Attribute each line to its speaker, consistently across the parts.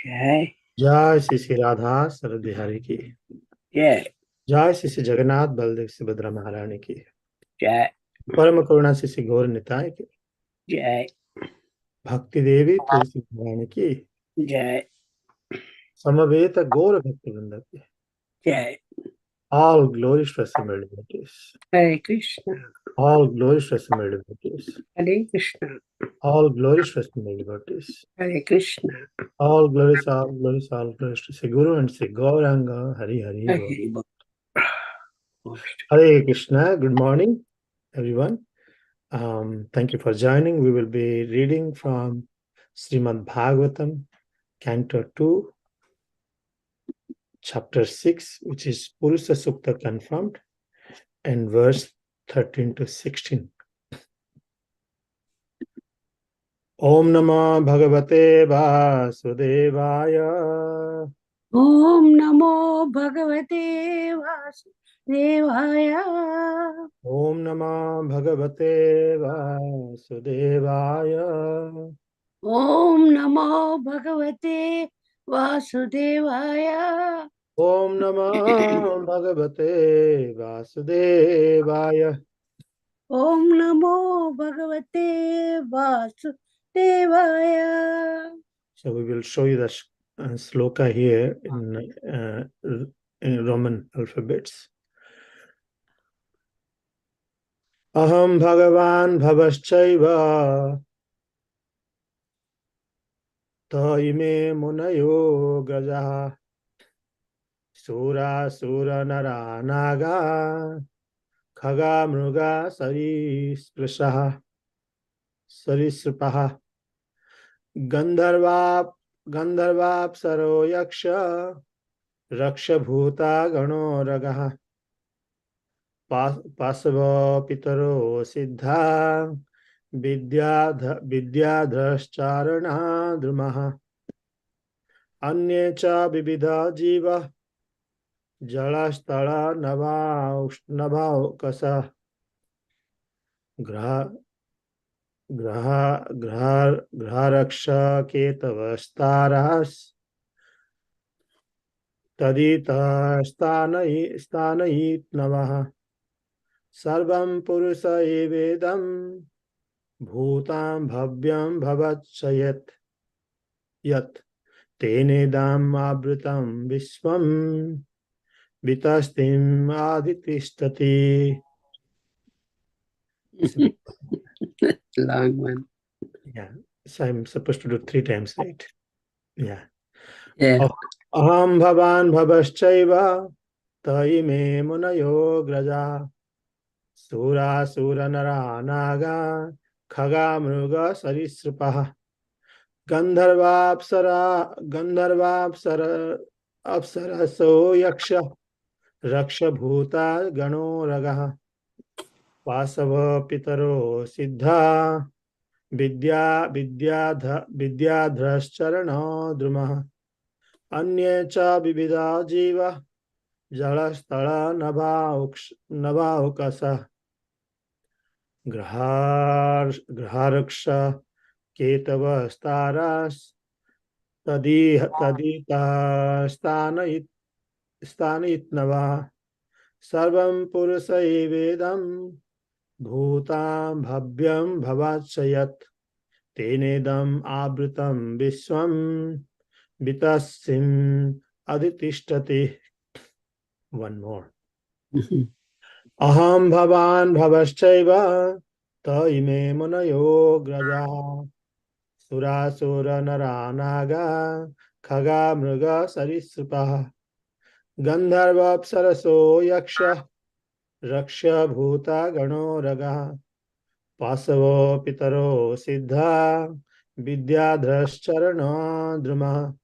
Speaker 1: जय
Speaker 2: जय श्री श्री राधा सरद बिहारी की।
Speaker 1: जय
Speaker 2: जय श्री श्री जगन्नाथ बलदेव सुभद्रा महारानी की।
Speaker 1: जय
Speaker 2: परम करुणा श्री श्री गौर निताय की।
Speaker 1: जय
Speaker 2: भक्ति देवी तुलसी महारानी की।
Speaker 1: जय
Speaker 2: समवेत गौर भक्ति वृंद की।
Speaker 1: जय।
Speaker 2: All glories to assembled devotees.
Speaker 1: Hare Krishna
Speaker 2: All glories to assembled devotees.
Speaker 1: Hare Krishna
Speaker 2: All glories to assembled devotees.
Speaker 1: Hare Krishna
Speaker 2: All glories to Sri Guru and Sri Gauranga. Hari Hari Bol.
Speaker 1: Hari बोल।
Speaker 2: Hare Krishna. Good morning, everyone. Thank you for joining. We will be reading from Srimad Bhagavatam, Canto 2, Chapter 6, which is Purusha Sukta confirmed, and verse 13 to 16. Om Namah Bhagavate Vasudevaya.
Speaker 1: ओम नमो भगवते वासुदेवाय।
Speaker 2: Om Namah Bhagavate Vasudevaya.
Speaker 1: ओम नमो भगवते वासुदेवाय।
Speaker 2: Om Namah Bhagavate Vasudevaya.
Speaker 1: ओम नमो भगवते वासुदेवाय।
Speaker 2: So we will show you the sloka here in Roman alphabets. Aham Bhagavan Bhavaschaiva Ta ime munayo grajaha Sura Sura Nara Naga Khaga Mruga Sarispraha Gandharvapsaro Yaksha Rakshabhuta Gano Ragaha Pasava Pitaro Siddha Vidyadhrashcharana Drumaha Anye cha Bibida Jiva Jalasthala Navaukasa Graharaksha Ketavastaras Tadita Stanait Navaha Sarvam Purusa Evedam Bhutam Bhavyam Bhavachayat Yat Tenedam Abrutam Viswam Vitastim Aditistati.
Speaker 1: Long one.
Speaker 2: Yeah, so I'm supposed to do 3 times, right? Yeah.
Speaker 1: Yeah.
Speaker 2: Aham bhavan bhavaschaiva taime munayo graja sura sura nara naga khaga mruga sarisrupaha gandharvapsara apsaraso yaksha rakshabhuta gano ragaha vasava pitaro siddha विद्याधरश्चरणो द्रुमः अन्ये च विविधा जीव जलस्थल नभाउकसः ग्रहारक्ष केतवस्तारास्तदितस्तानयित्नवा सर्वं पुरुष एवेदं भूतां भव्यं भवाच्ययत् तेनेदम आवृतम विश्वम वितस्सिम अधितिष्ठति. One more. Aham bhavan bhavaschaiva ta ime munayo graja surasura naranaga khaga mruga sarisrupaha gandharva apsaraso yaksha raksha bhuta gano raga Pasavo Pitaro Siddha Vidyadhrashcharana Druma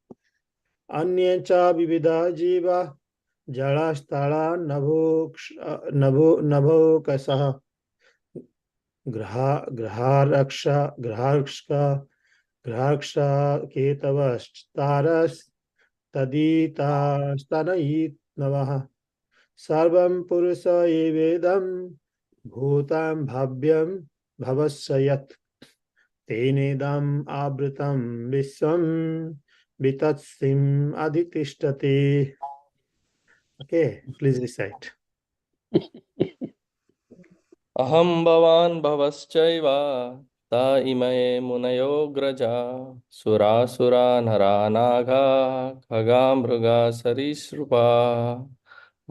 Speaker 2: Anye cha Vivida Jiva Jalasthala Nabhukasaha Graharsha Ketavastaras Tadita Stanayit Navaha Sarvam Purusa Evedam Bhutam Bhavyam Bhavasayat Tenedam Abrutam Viswam vitatsim aditishtate. Okay, please recite.
Speaker 3: अहं भवान् भवश्चैव ता इमये मुनयो ग्रजा सुरासुरा नरा नागा खगा मृगा सरीसृपा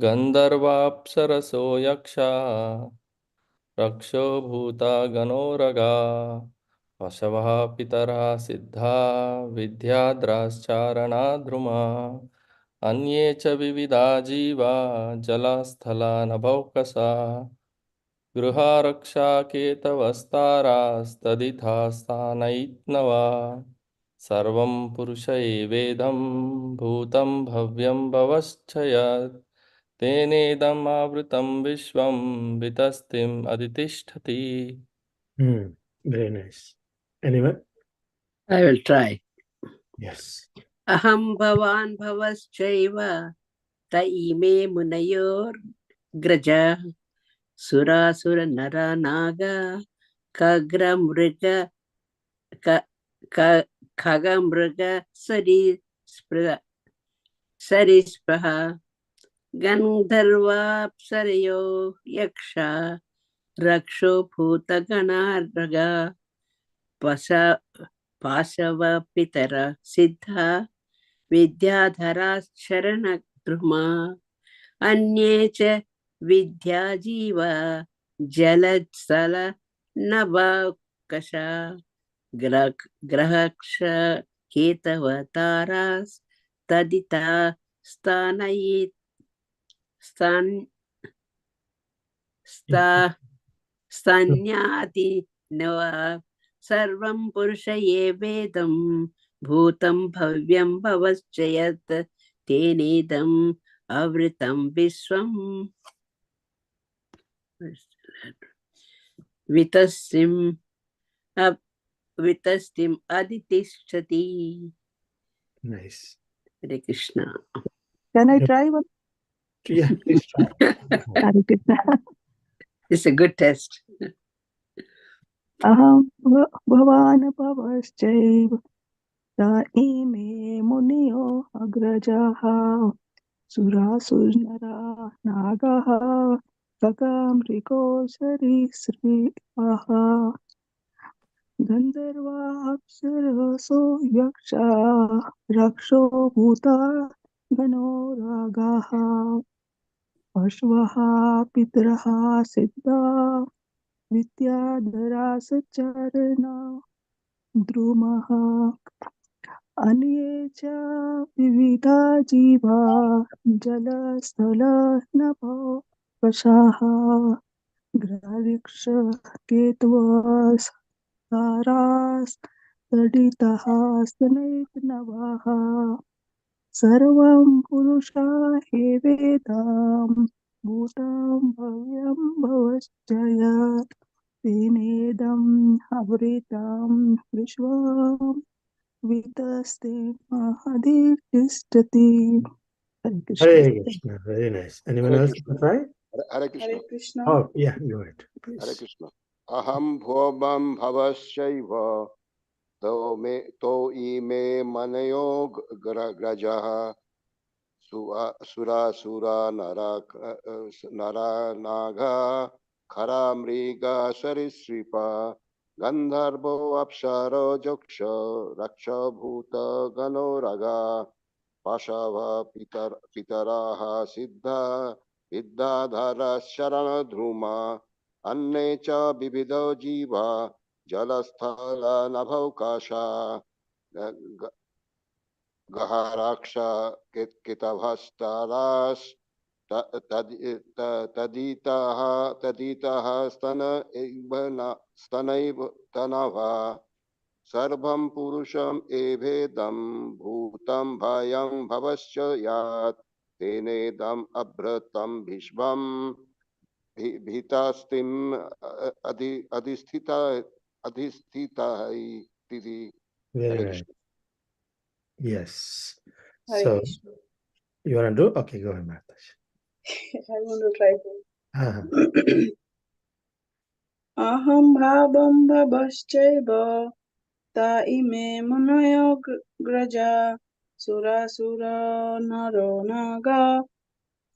Speaker 3: गन्धर्वाप्सरसो यक्षा रक्षो भूता गणोरगा पशवः पितरः सिद्धा विद्याद्राश्चारणा द्रुमा अन्ये च विविधा जीवा जलस्थला नभौकसा गृहरक्षाकेतवस्तारास्तदिथास्तानैत्नवा सर्वं पुरुष एवेदं भूतं भव्यं भवश्चयत् तेनेदम् आवृतं विश्वं वितस्तिम् अधितिष्ठति.
Speaker 2: Very nice. Anyone?
Speaker 1: I will try.
Speaker 2: Yes.
Speaker 1: Aham bhavan bhavaschaiva ta ime munayor graja sura nara naga kagra mriga ka ka khaga mriga sarispraha gandharvapsarayo yaksha raksho bhutaganarga pasa pasava pitara siddha vidyadhara sharanadhruma अन्ये च विद्याजीवा जलत्सल नभकशा ग्रहक्ष केतवतारास् तदिता स्थानयि स्थान स्था स्थान्याति नवा सर्वं पुरुष ये वेदं भूतं भव्यं भवश्च यत् तेनेदम् आवृतं विश्वं वितस्तिम् अधितिष्ठति.
Speaker 2: Nice.
Speaker 1: Hare Krishna.
Speaker 4: Can I try one?
Speaker 2: Yeah, please try.
Speaker 4: Hare Krishna.
Speaker 1: It's a good test.
Speaker 4: Aham bhavan bhavaschaiva ta ime munyo agrajaha surasurnara nagaha kakamriko sarisripaha gandharva apsaraso yaksha raksho bhuta ganoragaha ashvaha pitraha siddha विद्याधरासचरणा द्रुमः अन्ये च विविधा जीवा जलस्थलनभो वशाः ग्रहऋक्षकेतवस्तारास्तडितः स्तनैर्नवाः सर्वं पुरुषा हेवेदां भूतं भव्यं भवश्च यत् तेनेदम् आवृतं विश्वं वितस्तेमहदितिष्ठति. Hare Krishna.
Speaker 2: Hare Krishna. Very nice. Anyone else
Speaker 5: Krishna.
Speaker 2: want to try?
Speaker 5: Hare Krishna.
Speaker 6: Hare Krishna.
Speaker 2: Oh, yeah, go ahead.
Speaker 5: Hare Krishna. Aham bhobam bhavashaiva to ime manayo grajaha sura sura nara naga khara mriga sarisripa gandharvo apsaro joksha raksha bhuta ganoraga pashava pitaraha siddha vidyadhara sharanadhruma अन्ये च विविधो जीवा जलस्थल नभौकाशा गहराक्ष कितभस्तारास् तदितः स्तनैव तनवा सर्वं पुरुषम् एवेदं भूतं भयं भवश्च यात् तेनेदम् अभृतं विश्वम् भीतास्तिम अधिस्थिता इति.
Speaker 2: Very nice. Yes.
Speaker 6: Hare
Speaker 2: So,
Speaker 6: Krishna.
Speaker 2: you want to do? Okay, go ahead, Martha.
Speaker 6: I want to try to. Aham bhavam bhavashchaiva ta ime munayo graja सुरासुरा नरो नागा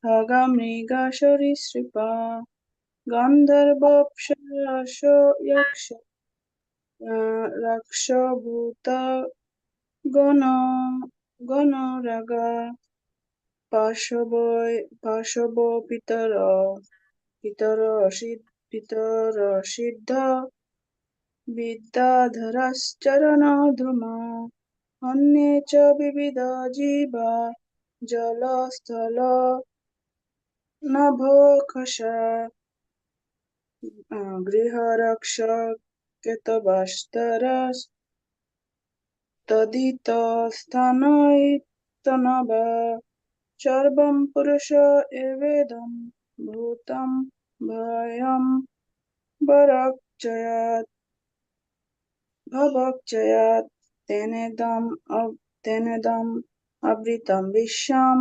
Speaker 6: खगमृगा सरीसृपा गन्धर्वप्सरासो यक्ष रक्षभूत गण गणरागा पाशवो पितर सिद्ध विद्याधरश्चरणद्रुमा अन्ये च विविध जीवा जलस्थल नभोकशा गृहरक्षकतवस्तरस्तदितस्थानैतनवा सर्वं पुरुष एवेदं भूतं भयं भवक्षयात् तेनेदम् आवृतं विश्वं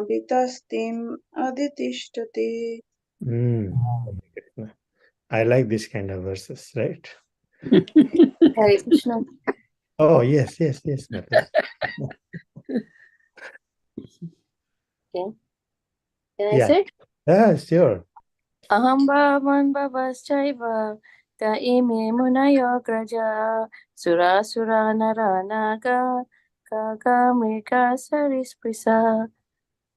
Speaker 6: वितस्तिम् अधितिष्ठति.
Speaker 2: I like this kind of verses, right?
Speaker 7: Hare Krishna.
Speaker 2: Oh, yes, Mata.
Speaker 7: Okay. Can I
Speaker 2: Yeah.
Speaker 7: say?
Speaker 2: Yeah, sure.
Speaker 7: Aham bhavan bhavaschaiva ta ime munayo graja sura sura nara naga kaga mrika sarisprisa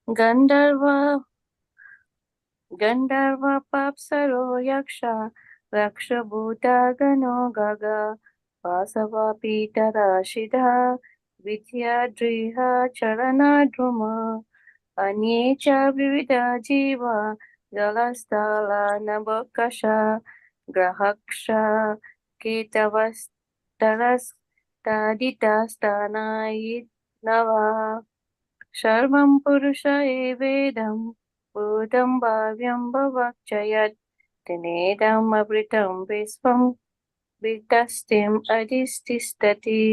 Speaker 7: gandharva papsaro yaksha rakshabhuta gano gaga vasava pitara shidha vidyadriha charana druma अन्ये च विविधा जीवा जलस्थलानभोकशा ग्रहक्षा केतवस्तरस्तदितस्थानायिनवा सर्वं पुरुष एवेदं भूतं भाव्यं भवक्षयत् तेनेदम् अमृतं विश्वं वितस्तिम् अधितिष्ठति.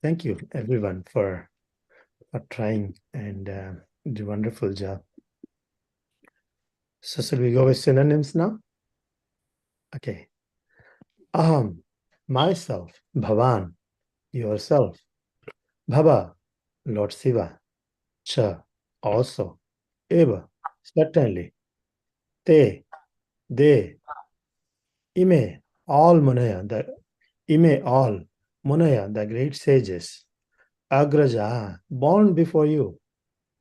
Speaker 2: Thank you, everyone, for trying and do a wonderful job. So shall we go with synonyms now? Okay. Aham, myself. Bhavan, yourself. Bhava, Lord Shiva. Cha, also. Eva, certainly. Te, they. Ime, all Munaya, the great sages. Agraja, born before you.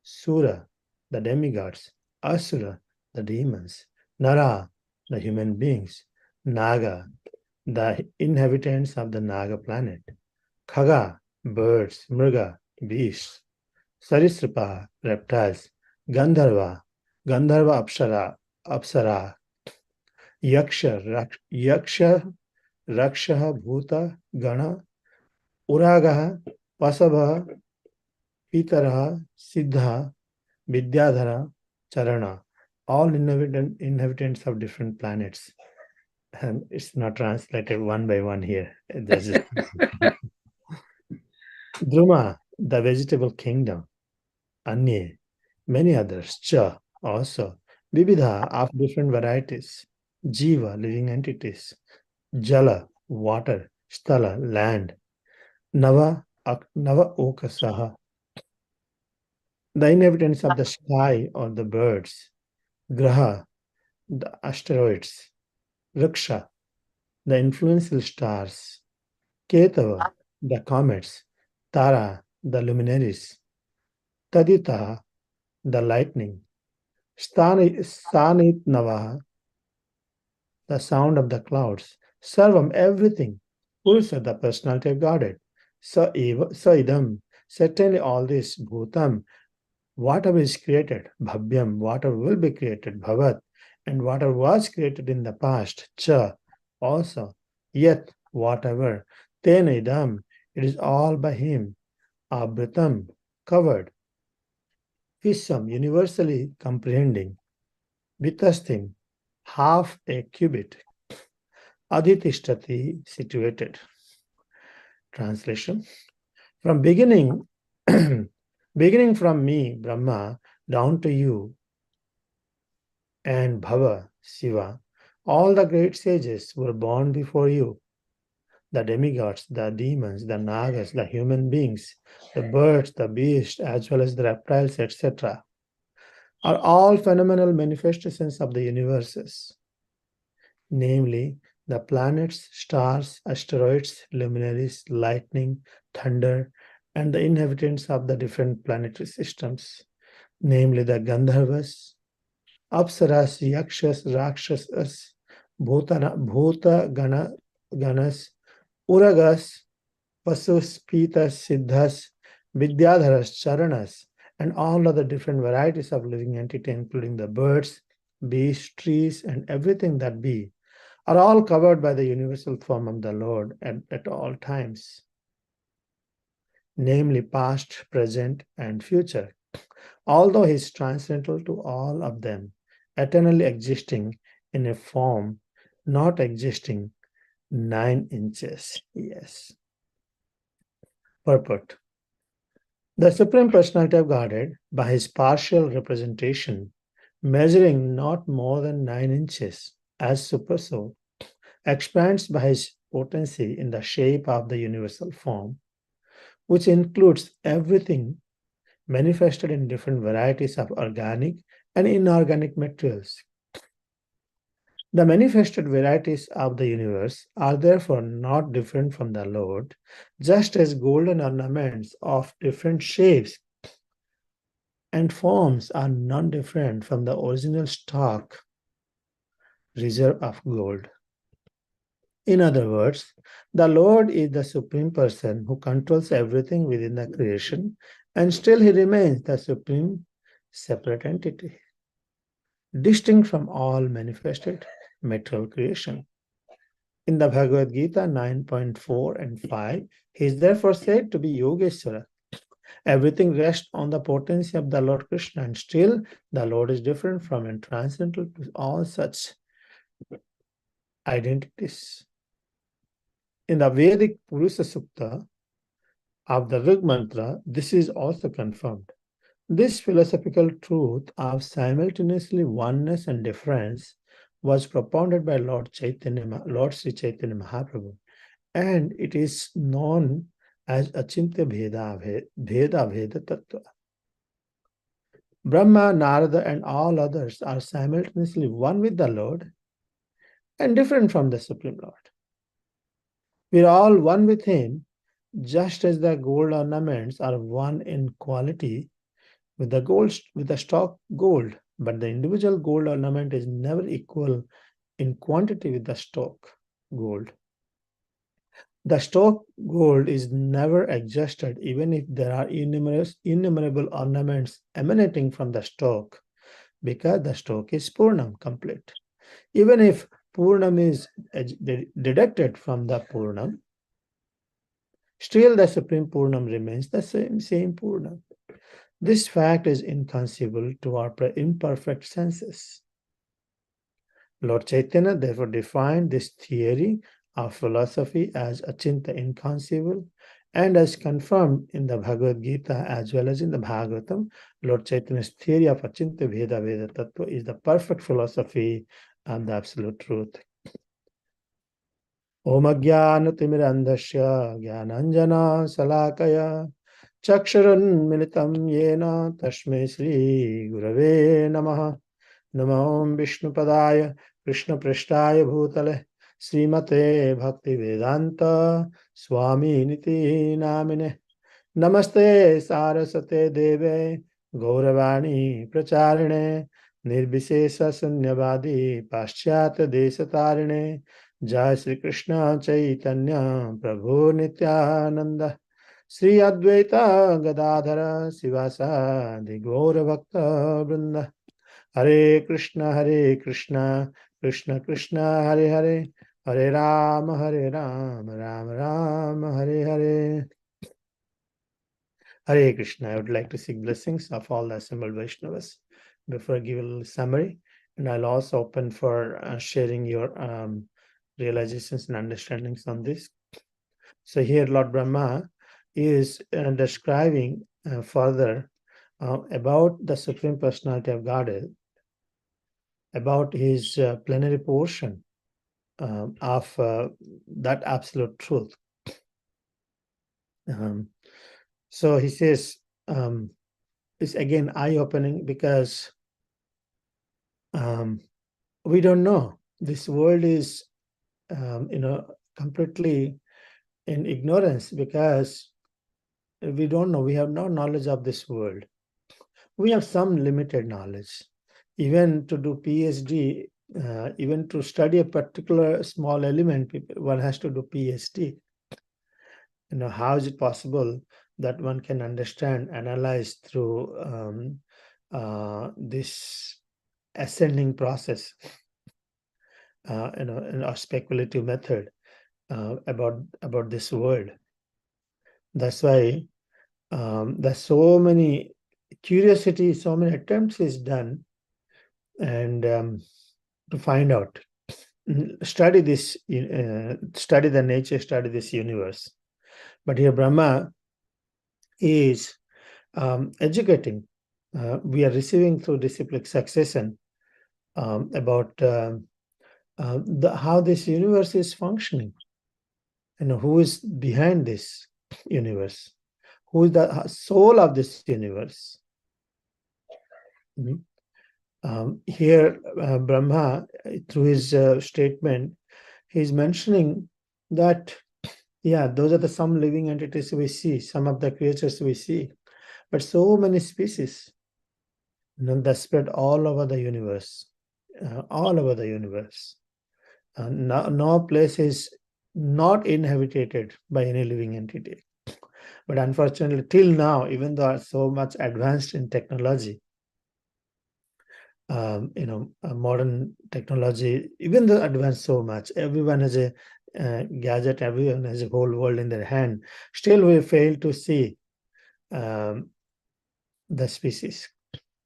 Speaker 2: Sura, the demigods. Asura, the demons. Nara, the human beings. Naga, the inhabitants of the Naga planet. Khaga, birds. Mriga, beasts. Sarisrapa, reptiles. Gandharva, Apsara. Yaksha, Raksha, Bhuta, Gana. Uragaha, Pasabha, Pitara, Siddha, Vidyadhara, Charana, all inhabitants of different planets. And it's not translated one by one here. Druma, the vegetable kingdom. Anye, many others. Cha, also. Vibidha, of different varieties. Jiva, living entities. Jala, water. Sthala, land. Nava Okasaha, the inhabitants of the sky or the birds. Graha, the asteroids. Raksha, the influential stars. Ketava, the comets. Tara, the luminaries. Tadita, the lightning. Sanit Navaha, the sound of the clouds. Sarvam, everything. Purusha, the personality of Godhead. Sa idam, certainly all this. Bhutam, whatever is created. Bhavyam, whatever will be created. Bhavat, and whatever was created in the past. Cha, also. Yet, whatever. Tena idam, it is all by him. Abritam, covered. Visham, universally comprehending. Vitastim, half a cubit. Adhitishtati, situated. Translation. From beginning from me, Brahma, down to you, and Bhava, Shiva, all the great sages were born before you. the demigods, the demons, the nagas, the human beings, the birds, the beasts, as well as the reptiles, etc., are all phenomenal manifestations of the universes, namely the planets, stars, asteroids, luminaries, lightning, thunder, and the inhabitants of the different planetary systems, namely the Gandharvas, Apsaras, Yakshas, Rakshasas, Ganas, Uragas, Vasus, Pitas, Siddhas, Vidyadharas, Charanas, and all other different varieties of living entity, including the birds, beasts, trees, and everything that be, are all covered by the universal form of the Lord at all times, namely past, present, and future. Although he is transcendental to all of them, eternally existing in a form not existing 9 inches. Yes. Purport. The Supreme Personality of Godhead, by his partial representation, measuring not more than 9 inches as Supersoul, expands by his potency in the shape of the universal form, which includes everything manifested in different varieties of organic and inorganic materials. The manifested varieties of the universe are therefore not different from the Lord, just as golden ornaments of different shapes and forms are non-different from the original stock reserve of gold. In other words, the Lord is the Supreme Person who controls everything within the creation, and still he remains the Supreme separate entity, distinct from all manifested material creation. In the Bhagavad Gita 9.4 and 5, he is therefore said to be Yogeshwara. Everything rests on the potency of the Lord Krishna, and still the Lord is different from and transcendental to all such identities. In the Vedic Purusha Sukta of the Rig Mantra, this is also confirmed. This philosophical truth of simultaneously oneness and difference was propounded by Lord Sri Chaitanya Mahaprabhu, and it is known as Achintya Bheda Tattva. Brahma, Narada, and all others are simultaneously one with the Lord and different from the Supreme Lord. We are all one with him, just as the gold ornaments are one in quality with the stock gold, but the individual gold ornament is never equal in quantity with the stock gold. The stock gold is never exhausted, even if there are innumerable ornaments emanating from the stock, because the stock is Purnam, complete. Even if Purnam is deducted from the Purnam, still the Supreme Purnam remains the same Purnam. This fact is inconceivable to our imperfect senses. Lord Chaitanya therefore defined this theory of philosophy as Achinta, inconceivable, and as confirmed in the Bhagavad Gita as well as in the Bhagavatam, Lord Chaitanya's theory of Achinta Bheda Tattva is the perfect philosophy and the absolute truth. Om Ajnana-timirandhasya Jnananjana Salakaya Chakshurun Militam Yena Tasmai Shri Gurave Namaha. Namo Vishnupadaya Krishna Prishtaya Bhutale Srimate Bhakti Vedanta Swami Niti Namine. Namaste Sarasate Deve Gauravani Pracharine Nirbisesa Sunyavadi Paschyata Desatarine. Jai Sri Krishna Chaitanya Prabhu Nityananda Sri Advaita Gadadhara Sivasadi Gaura Bhakta Vrinda. Hare Krishna, Krishna Krishna, Hare Hare, Hare Rama, Rama Rama, Hare Hare. Hare Krishna. I would like to seek blessings of all the assembled Vaishnavas before I give a little summary, and I'll also open for sharing your realizations and understandings on this. So here Lord Brahma is describing further about the Supreme Personality of Godhead, about his plenary portion, of that absolute truth. So he says, it's again eye-opening because we don't know. This world is, completely in ignorance because we don't know. We have no knowledge of this world. We have some limited knowledge. Even to do PhD, even to study a particular small element, one has to do PhD. How is it possible that one can understand, analyze through this ascending process, in a speculative method about this world? That's why there's so many curiosity, so many attempts is done, and to find out, study this, study the nature, study this universe. But here Brahma is educating. We are receiving through disciplic succession about how this universe is functioning, and who is behind this universe, who is the soul of this universe. Here Brahma, through his statement, he's mentioning that, yeah, those are the some living entities we see, some of the creatures we see, but so many species, that spread all over the universe, all over the universe. No place is not inhabited by any living entity. But unfortunately, till now, even though are so much advanced in technology, modern technology, even though advanced so much, everyone has a gadget, everyone has a whole world in their hand, still we fail to see the species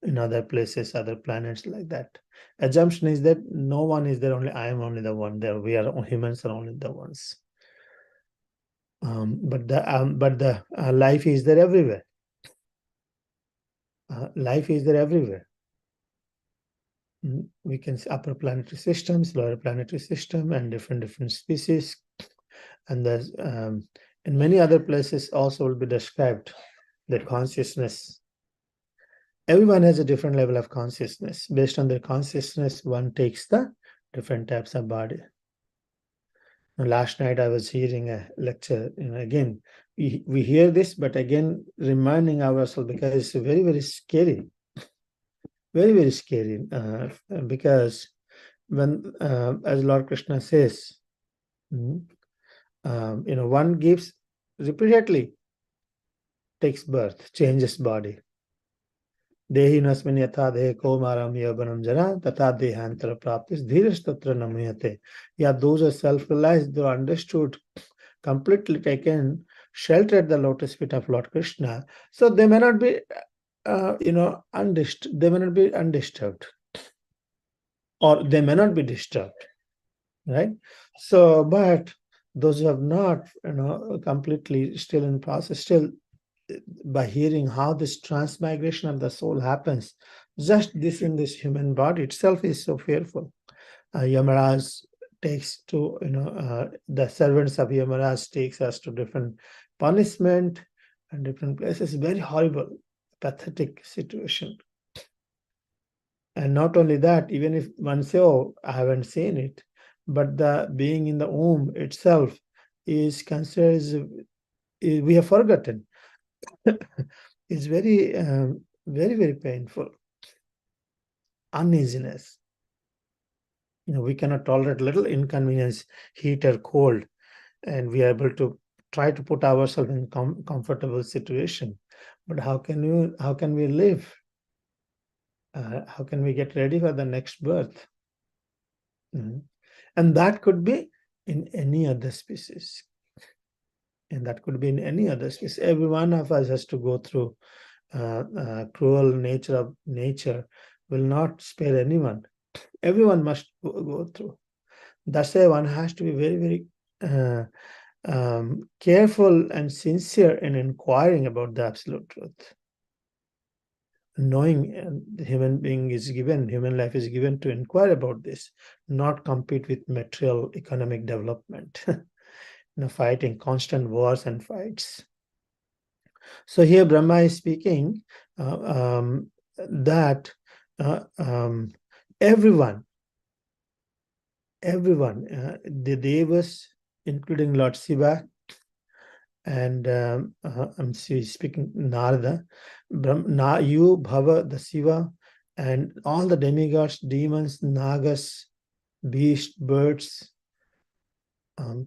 Speaker 2: in other places, other planets like that. Assumption is that no one is there, only I am only the one there. We are humans are only the ones. But the life is there everywhere. Life is there everywhere. We can see upper planetary systems, lower planetary system, and different species. And there's in many other places also will be described the consciousness. Everyone has a different level of consciousness. Based on their consciousness, one takes the different types of body. Last night I was hearing a lecture, again, we hear this, but again, reminding ourselves, because it's very, very scary. Very, very scary, because when, as Lord Krishna says, one gives repeatedly, takes birth, changes body. Dehi nasmin yatha dehe komaram yavanam jana tata dehantara praptis dhirish tatra namyate. Yeah, those are self-realized, they are understood, completely taken shelter at the lotus feet of Lord Krishna. So they may not be, they may not be undisturbed, or they may not be disturbed, right? So, but those who have not, completely still in process, still by hearing how this transmigration of the soul happens, just this in this human body itself is so fearful. Yamaraj takes to, the servants of Yamaraj takes us to different punishment and different places. Very horrible, pathetic situation. And not only that, even if one say, oh, I haven't seen it, but the being in the womb itself is considered, we have forgotten. It's very, very, very painful. Uneasiness. We cannot tolerate little inconvenience, heat or cold, and we are able to try to put ourselves in comfortable situation. But how can we live? How can we get ready for the next birth? And that could be in any other species. And that could be in any other species. Every one of us has to go through cruel nature of nature, will not spare anyone. Everyone must go through. That's why one has to be very, very careful and sincere in inquiring about the absolute truth. knowing the human being is given, human life is given to inquire about this, not compete with material economic development, fighting constant wars and fights. So here Brahma is speaking that everyone, the Devas, including Lord Shiva, and I'm speaking Narada, you, Bhava, the Shiva, and all the demigods, demons, nagas, beasts, birds,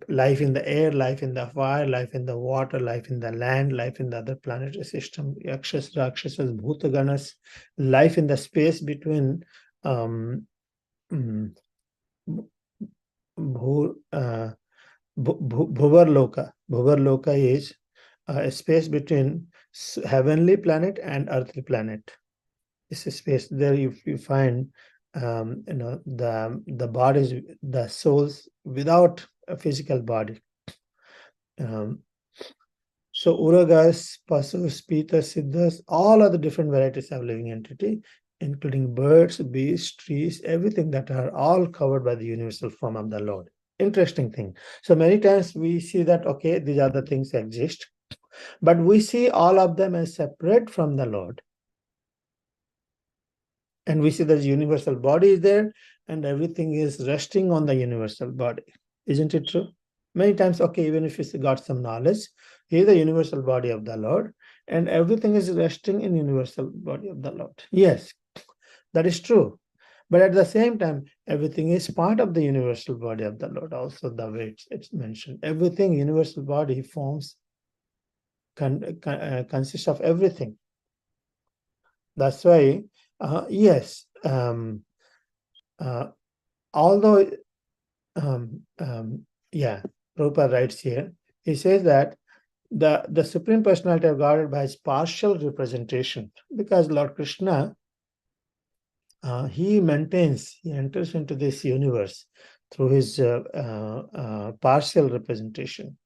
Speaker 2: life in the air, life in the fire, life in the water, life in the land, life in the other planetary system, Yakshas, Rakshasas, Bhutaganas, life in the space between Bhuvar Loka. Bhuvar Loka is a space between heavenly planet and earthly planet. It's a space there you find the bodies, the souls without a physical body. So Uragas, Pasus, Pitas, Siddhas, all of the different varieties of living entity, including birds, beasts, trees, everything that are all covered by the universal form of the Lord. Interesting thing. So many times we see that, okay, these other things exist, but we see all of them as separate from the Lord. And we see that the universal body is there and everything is resting on the universal body. Isn't it true? Many times, okay, even if you got some knowledge, here the universal body of the Lord, and everything is resting in universal body of the Lord. Yes, that is true. But at the same time, everything is part of the universal body of the Lord. Also, the way it's mentioned, everything, universal body forms, consists of everything. That's why, yes, although, yeah, Prabhupada writes here, he says that the Supreme Personality of Godhead by his partial representation, because Lord Krishna, he enters into this universe through his partial representation.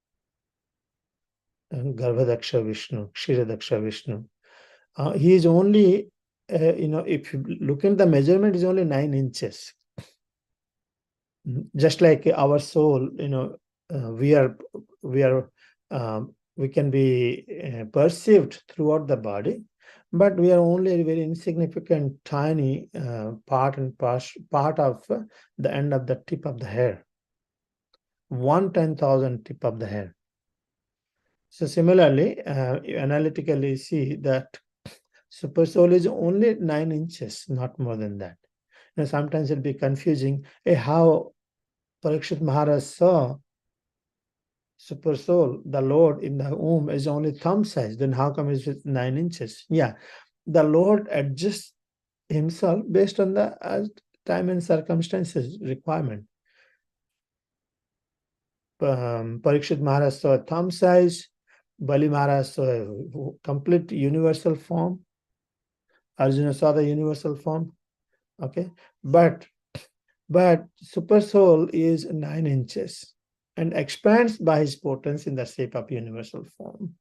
Speaker 2: Garbhadaksha Vishnu, Kshiradaksha Vishnu. He is only, if you look at the measurement, is only 9 inches. Just like our soul, we can be perceived throughout the body, but we are only a very insignificant, tiny part of the end of the tip of the hair. 1/10,000 tip of the hair. So similarly, you analytically see that super soul is only 9 inches, not more than that. Sometimes it'll be confusing. How Parikshit Maharaj saw super soul, the Lord in the womb, is only thumb size. Then how come it's 9 inches? Yeah, the Lord adjusts himself based on the time and circumstances requirement. Parikshit Maharaj saw a thumb size. Bali Maharaj saw a complete universal form. Arjuna saw the universal form. Okay, but super soul is 9 inches and expands by his potency in the shape of universal form,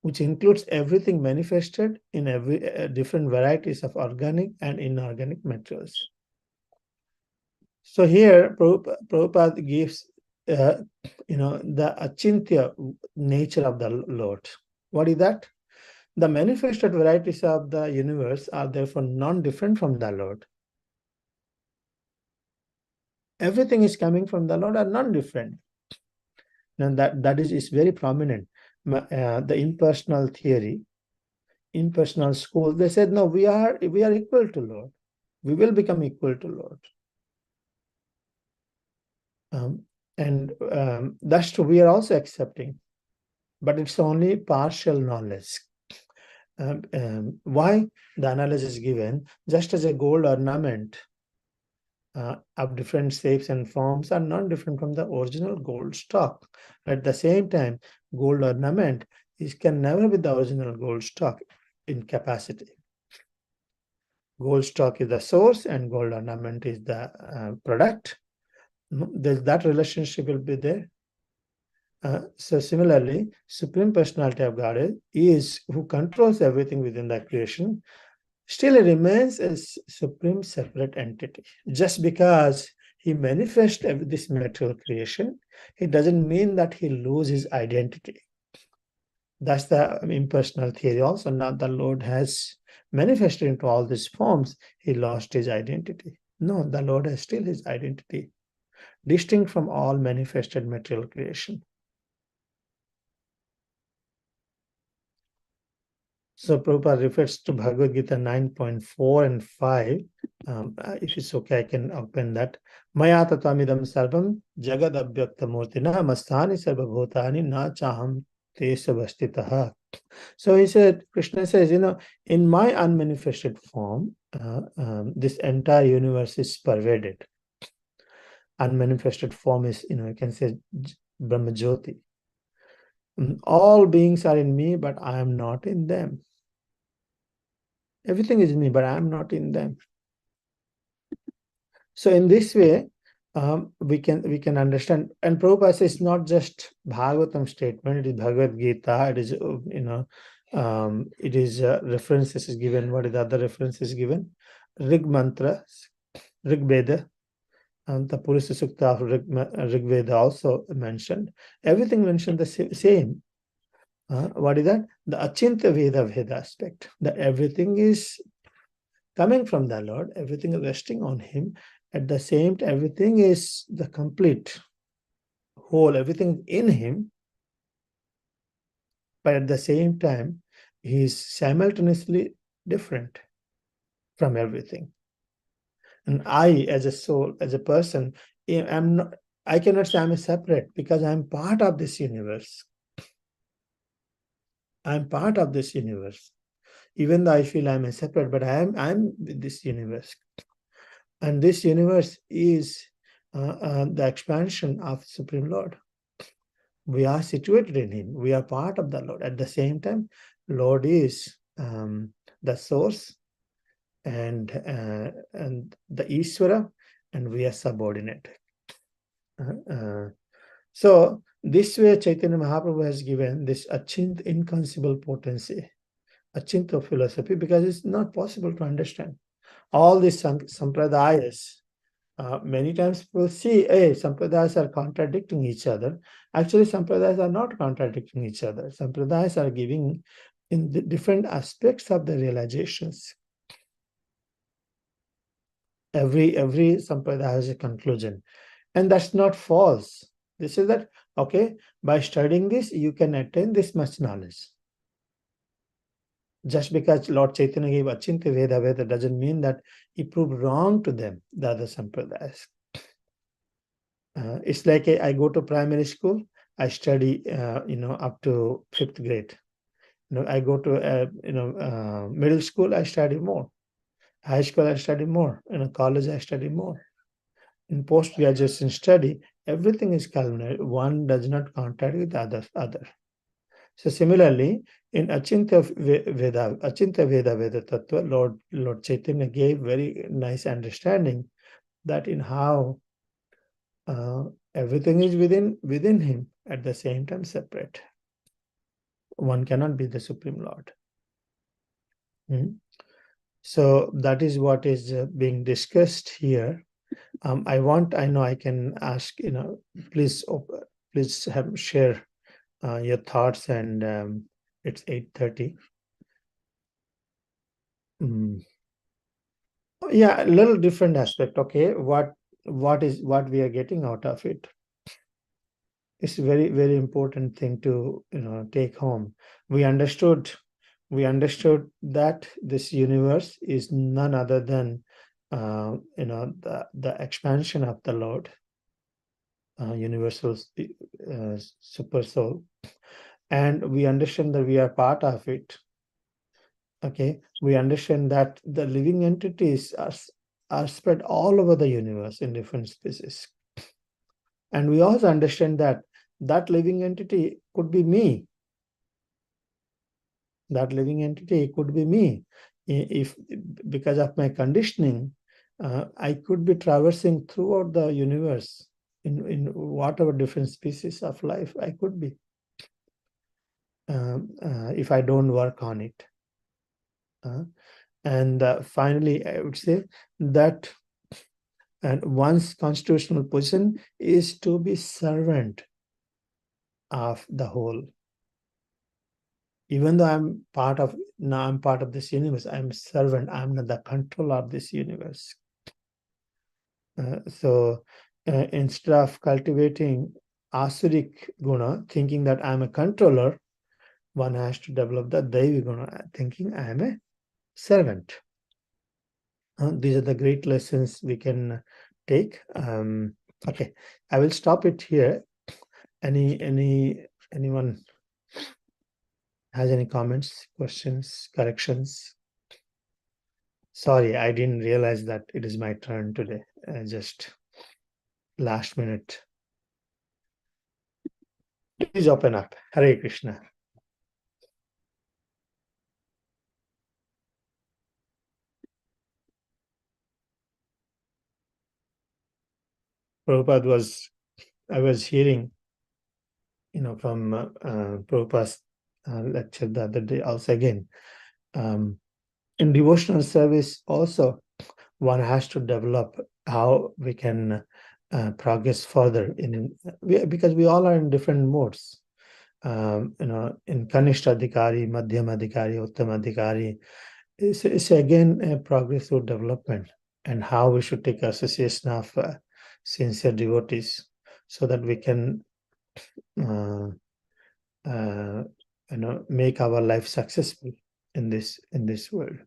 Speaker 2: which includes everything manifested in every different varieties of organic and inorganic materials. So here Prabhupada gives the achintya nature of the Lord. What is that? The manifested varieties of the universe are therefore non-different from the Lord. Everything is coming from the Lord are non-different. And that is very prominent. The impersonal theory, impersonal school, they said, no, we are equal to Lord. We will become equal to Lord. That's true. We are also accepting, but it's only partial knowledge. Why? The analogy is given, just as a gold ornament of different shapes and forms are not different from the original gold stock. At the same time, gold ornament can never be the original gold stock in capacity. Gold stock is the source and gold ornament is the product. That relationship will be there. So similarly, Supreme Personality of Godhead is who controls everything within that creation. Still, he remains a supreme separate entity. Just because he manifests this material creation, it doesn't mean that he loses his identity. That's the impersonal theory also. Now the Lord has manifested into all these forms, he lost his identity. No, the Lord has still his identity, distinct from all manifested material creation. So Prabhupada refers to Bhagavad Gita 9.4 and 5. If it's okay, I can open that. Maya tatamidam sarvam jagad abhyakta murtina mastani sarva bhutani na chaham tesa vastitaha. So he said, Krishna says, in my unmanifested form, this entire universe is pervaded. Unmanifested form is, you can say Brahma Jyoti. All beings are in me, but I am not in them. Everything is in me, but I am not in them. So in this way, we can understand. And Prabhupada says it's not just Bhagavatam statement; it is Bhagavad Gita. It is it is references is given. What is the other references given? Rig mantra, Rig Veda, and the Purusha Sukta of Rig Veda also mentioned. Everything mentioned the same. What is that? The Achinta Veda aspect. That everything is coming from the Lord, everything is resting on him. At the same time, everything is the complete whole, everything in him. But at the same time, he is simultaneously different from everything. And I, as a soul, as a person, I cannot say I'm separate because I'm part of this universe. I'm part of this universe. Even though I feel I'm separate, but I'm with this universe. And this universe is the expansion of Supreme Lord. We are situated in him. We are part of the Lord. At the same time, Lord is the source and the Ishvara, and we are subordinate. So this way Chaitanya Mahaprabhu has given this Achint inconceivable potency, Achintya philosophy, because it's not possible to understand. All these sampradayas, many times people see, hey, sampradayas are contradicting each other. Actually, sampradayas are not contradicting each other. Sampradayas are giving in the different aspects of the realizations. Every sampradaya has a conclusion. And that's not false. This is that, okay, by studying this, you can attain this much knowledge. Just because Lord Chaitanya gave Achintya Veda doesn't mean that he proved wrong to them, the other sampradayas. It's like I go to primary school, I study, up to 5th grade. I go to, middle school, I study more. High school, I study more. College, I study more. In post-graduation study, everything is culminated. One does not contradict with the other. So similarly, in Achintya Veda Tattva, Lord Chaitanya gave very nice understanding that in how everything is within him, at the same time separate. One cannot be the Supreme Lord. So that is what is being discussed here. I know I can ask, please share your thoughts, and it's 8:30. Yeah, a little different aspect. Okay, what we are getting out of it? It's a very, very important thing to take home. We understood that this universe is none other than the expansion of the Lord, universal super soul, and we understand that we are part of it. Okay, we understand that the living entities are spread all over the universe in different species, and we also understand that living entity could be me. That living entity could be me. If because of my conditioning, I could be traversing throughout the universe in whatever different species of life I could be, if I don't work on it. And finally, I would say that and one's constitutional position is to be servant of the whole. Even though I'm part of this universe, I'm a servant. I'm not the controller of this universe. So instead of cultivating asuric guna, thinking that I'm a controller, one has to develop the Daivi guna, thinking I am a servant. These are the great lessons we can take. Okay, I will stop it here. Anyone has any comments, questions, corrections? Sorry, I didn't realize that it is my turn today. Just last minute. Please open up. Hare Krishna. Prabhupada I was hearing, from Prabhupada's lecture the other day also again. In devotional service also, one has to develop how we can progress further because we all are in different modes. In Kanishta Adhikari, Madhyam Adhikari, Uttam Adhikari, it's again a progressive development, and how we should take association of sincere devotees so that we can make our life successful in this world.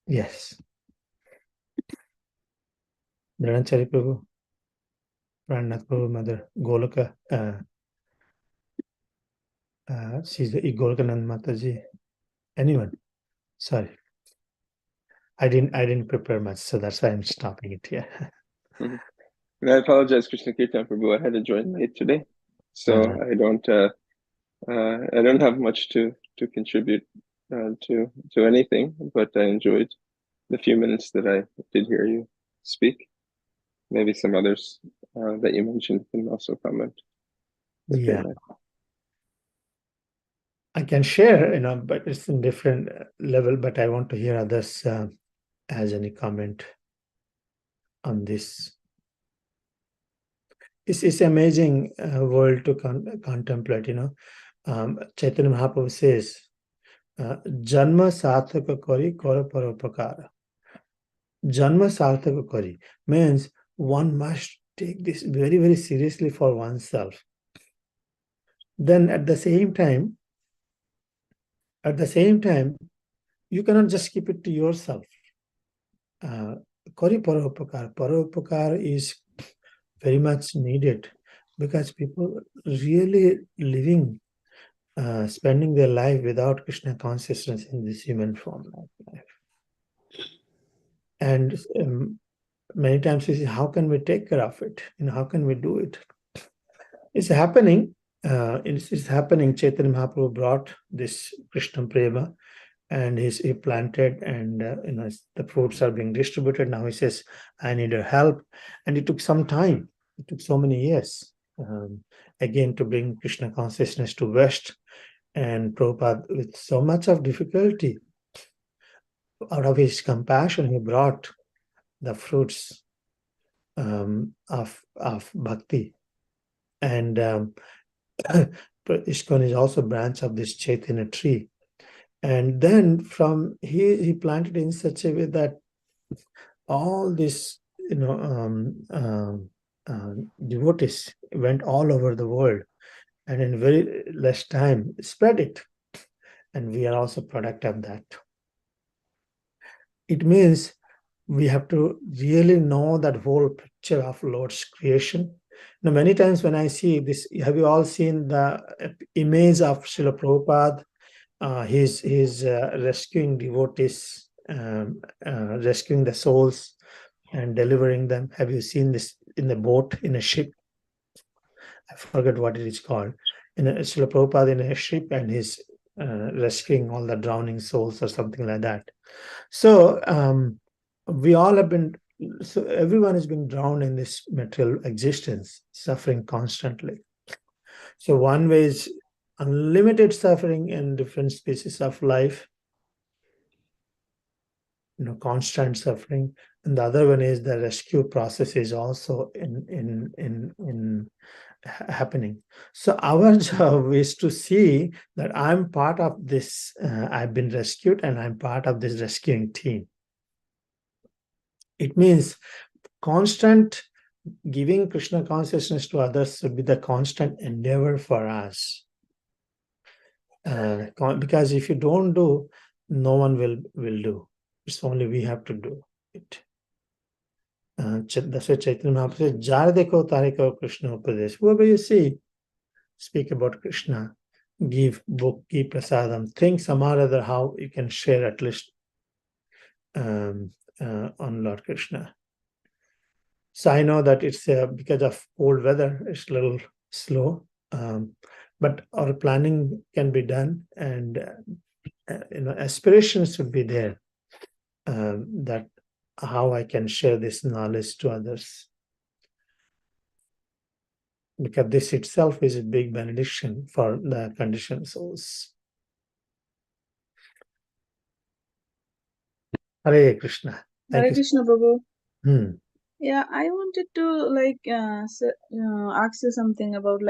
Speaker 2: Yes. Dhanachari Prabhu, Pranath Prabhu, Mother Golaka, she's the Golkanand Mataji. Anyone? Sorry, I didn't prepare much, so that's why I'm stopping it here.
Speaker 8: And I apologize, Krishna Kirtan Prabhu. I had to join late today, so I don't have much to contribute to anything. But I enjoyed the few minutes that I did hear you speak. Maybe some others that you mentioned can also comment.
Speaker 2: Yeah, I can share, but it's in different level. But I want to hear others has any comment on this. It's amazing world to contemplate. Chaitanya Mahaprabhu says, "Janma sarthaka kari kara paropakara." Janma sarthaka kari means one must take this very, very seriously for oneself. Then at the same time, you cannot just keep it to yourself. Kari paropakara. Paropakara is very much needed because people really living, spending their life without Krishna consciousness in this human form of life. And many times we say, how can we take care of it? How can we do it? It's happening. It's happening. Chaitanya Mahaprabhu brought this Krishna Prema, and he planted, and the fruits are being distributed. Now he says, I need your help. And it took some time. It took so many years, again, to bring Krishna consciousness to West. And Prabhupada, with so much of difficulty, out of his compassion, he brought the fruits of bhakti. And ISKCON is also a branch of this Chaitanya tree. And then from he planted in such a way that all this, devotees went all over the world, and in very less time spread it. And we are also product of that. It means we have to really know that whole picture of Lord's creation. Now, many times when I see this, have you all seen the image of Srila Prabhupada? He's rescuing devotees, rescuing the souls and delivering them. Have you seen this in the boat, in a ship? I forget what it is called. Srila Prabhupada in a ship, and he's rescuing all the drowning souls or something like that. So we all have been, so everyone has been drowned in this material existence, suffering constantly. So one way is unlimited suffering in different species of life, constant suffering, and the other one is the rescue process is also in happening. So our job is to see that I'm part of this. I've been rescued, and I'm part of this rescuing team. It means constant giving Krishna consciousness to others should be the constant endeavor for us. Because if you don't do, no one will do. It's only we have to do it. That's why Chaitanya Mahaprabhu says, Jar dekho tare ko Krishna upadesh. Whoever you see, speak about Krishna, give book, give prasadam, think some or other how you can share at least on Lord Krishna. So I know that it's because of cold weather, it's a little slow, but our planning can be done, and aspirations should be there, that how I can share this knowledge to others. Because this itself is a big benediction for the conditioned souls. Hare Krishna. Thank
Speaker 6: Hare
Speaker 2: you.
Speaker 6: Krishna, Prabhu.
Speaker 2: Hmm.
Speaker 6: Yeah, I wanted to ask you something about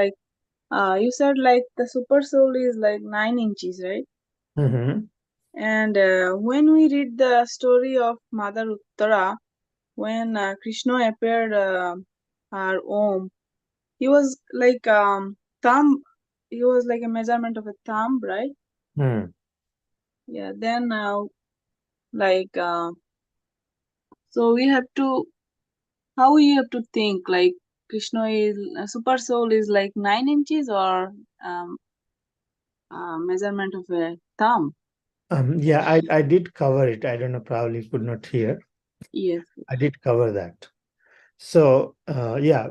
Speaker 6: you said the super soul is 9 inches, right?
Speaker 2: Mm-hmm.
Speaker 6: And when we read the story of Mother Uttara, when Krishna appeared her Om, he was like thumb. He was like a measurement of a thumb, right?
Speaker 2: Hmm.
Speaker 6: Yeah. Then so we have to how we have to think Krishna is super soul is 9 inches or measurement of a thumb.
Speaker 2: Yeah, I did cover it. I don't know, probably you could not hear.
Speaker 6: Yes.
Speaker 2: I did cover that. So, yeah,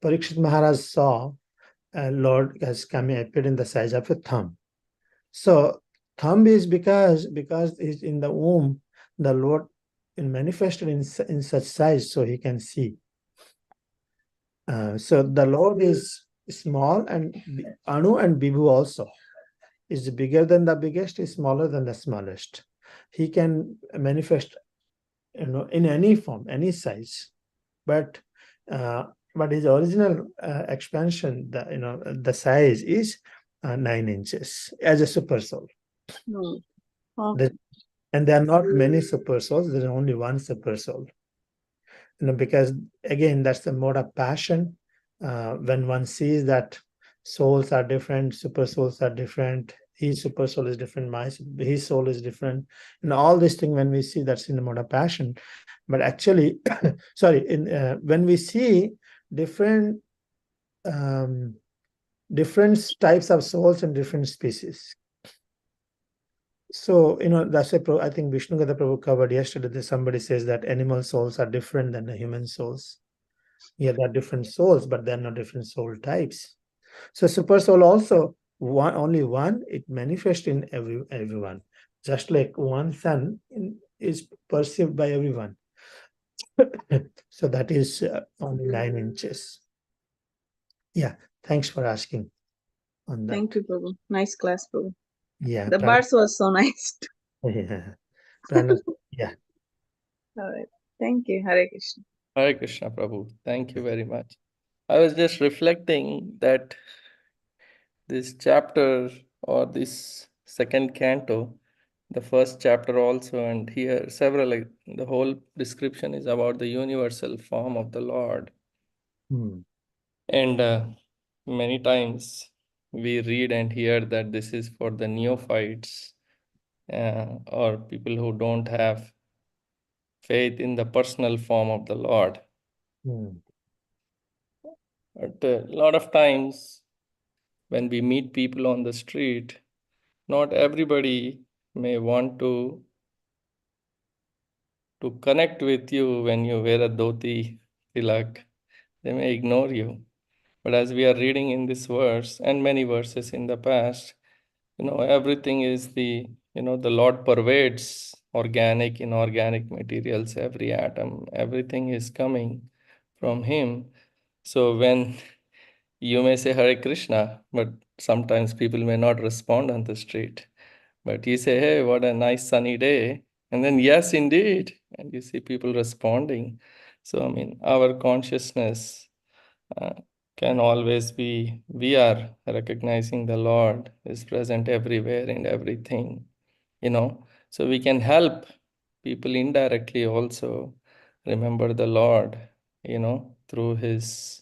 Speaker 2: Parikshit Maharaj saw Lord has come appeared in the size of a thumb. So, thumb is because it's in the womb, the Lord manifested in such size so he can see. So the Lord is small, and Anu and Bibhu also is bigger than the biggest, is smaller than the smallest. He can manifest, in any form, any size, but his original expansion, the size is 9 inches as a super soul.
Speaker 6: No. Okay.
Speaker 2: And there are not many super souls. There is only one super soul. Because again, that's the mode of passion. When one sees that souls are different, super souls are different, his super soul is different, his soul is different, and all this thing, when we see, that's in the mode of passion. But actually, sorry, when we see different different types of souls and different species. So, that's why I think Vishnu Gata Prabhu covered yesterday that somebody says that animal souls are different than the human souls. Yeah, there are different souls, but they're not different soul types. So super soul also only one, it manifests in everyone. Just like one sun is perceived by everyone. So that is only 9 inches. Yeah, thanks for asking on that.
Speaker 6: Thank you, Prabhu. Nice class, Prabhu.
Speaker 2: Yeah,
Speaker 6: The birds was so nice.
Speaker 2: yeah. Yeah.
Speaker 6: All right. Thank you. Hare Krishna.
Speaker 3: Hare Krishna, Prabhu. Thank you very much. I was just reflecting that this chapter or this second canto, the first chapter also, and here several, the whole description is about the universal form of the Lord. And many times we read and hear that this is for the neophytes or people who don't have faith in the personal form of the Lord. But a lot of times when we meet people on the street, not everybody may want to connect with you when you wear a dhoti, tilak. They may ignore you. But as we are reading in this verse and many verses in the past, everything is the Lord pervades organic, inorganic materials, every atom, everything is coming from Him. So when you may say Hare Krishna, but sometimes people may not respond on the street. But you say, hey, what a nice sunny day. And then, yes, indeed. And you see people responding. So, I mean, our consciousness uh, can always be, we are recognizing the Lord is present everywhere in everything, So we can help people indirectly also remember the Lord, through this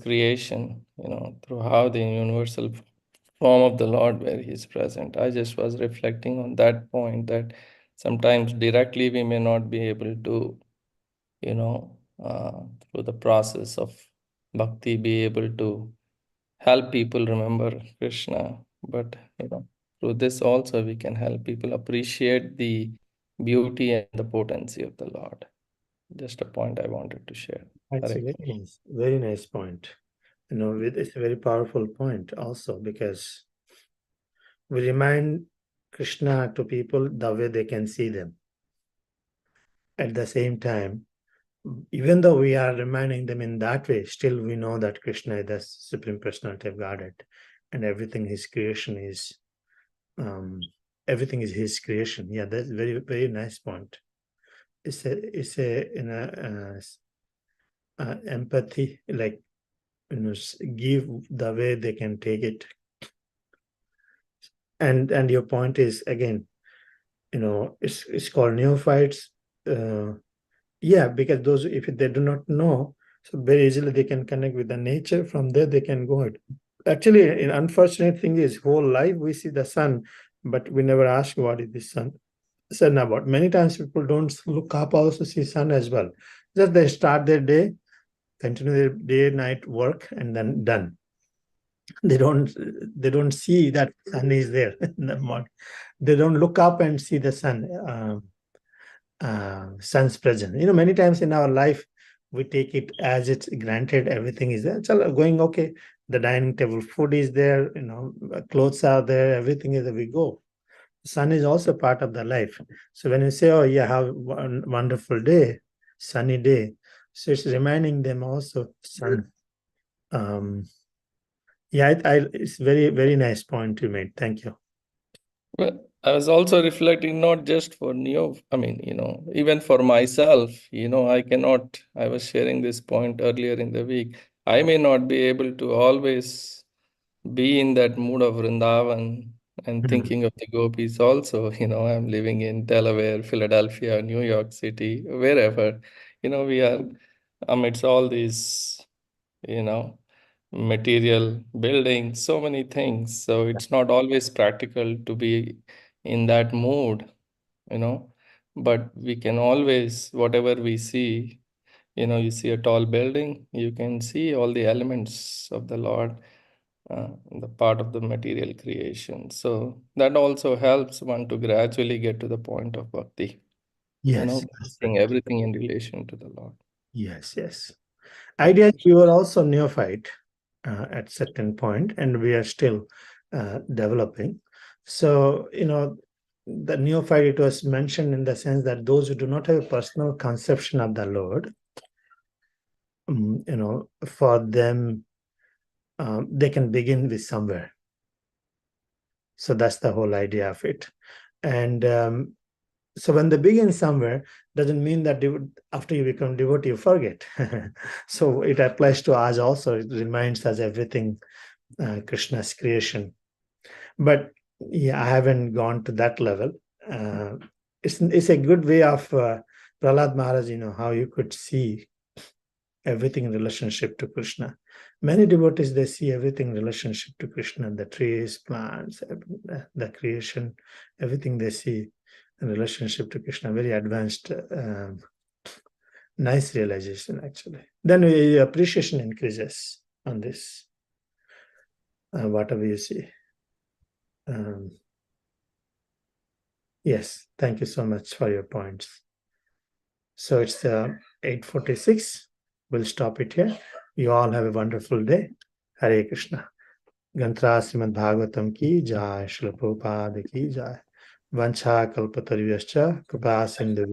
Speaker 3: creation, through how the universal form of the Lord where He is present. I just was reflecting on that point that sometimes directly we may not be able to, through the process of bhakti, be able to help people remember Krishna. But, through this also we can help people appreciate the beauty and the potency of the Lord. Just a point I wanted to share.
Speaker 2: That's a
Speaker 3: Hare
Speaker 2: very nice point. It's a very powerful point also, because we remind Krishna to people the way they can see them. At the same time, even though we are reminding them in that way, still we know that Krishna is the Supreme Personality of Godhead, and everything His creation is, everything is His creation. Yeah, that's very, very nice point. It's empathy, like, give the way they can take it. And your point is, again, it's called neophytes. Yeah, because those, if they do not know, so very easily they can connect with the nature. From there they can go it. Actually, an unfortunate thing is, whole life we see the sun, but we never ask what is the sun about. Many times people don't look up also see sun as well. Just they start their day, continue their day night work, and then done. They don't see that sun is there in the morning. They don't look up and see the sun. Sun's presence. Many times in our life, we take it as it's granted, everything is there. It's all going okay. The dining table, food is there, clothes are there, everything is there, we go. Sun is also part of the life. So when you say, oh, yeah, have one wonderful day, sunny day, so it's reminding them also, sun. Yeah, it's very, very nice point you made. Thank you.
Speaker 3: Well, I was also reflecting not just for even for myself, I was sharing this point earlier in the week. I may not be able to always be in that mood of Vrindavan and thinking of the gopis also. I'm living in Delaware, Philadelphia, New York City, wherever, we are amidst all these, material buildings, so many things. So it's not always practical to be in that mood, but we can always, whatever we see, you see a tall building, you can see all the elements of the Lord, the part of the material creation. So that also helps one to gradually get to the point of bhakti,
Speaker 2: Yes.
Speaker 3: seeing everything in relation to the Lord.
Speaker 2: Yes. Ideas, we were also neophyte at certain point, and we are still developing. So, the neophyte, it was mentioned in the sense that those who do not have a personal conception of the Lord, for them, they can begin with somewhere. So that's the whole idea of it. And so when they begin somewhere, doesn't mean that after you become devotee, you forget. So it applies to us also. It reminds us everything Krishna's creation. But yeah, I haven't gone to that level. It's a good way of Prahlad Maharaj, how you could see everything in relationship to Krishna. Many devotees, they see everything in relationship to Krishna, the trees, plants, the creation, everything they see in relationship to Krishna. Very advanced, nice realization, actually. Then appreciation increases on this, whatever you see. Yes, thank you so much for your points. So it's 8:46. We'll stop it here. You all have a wonderful day. Hare Krishna. ग्रंथराज Shrimad Bhagavatam की जय, श्रील प्रभुपाद की जय। वंशा कल्पतरुभ्यश्च कृपा सिंधु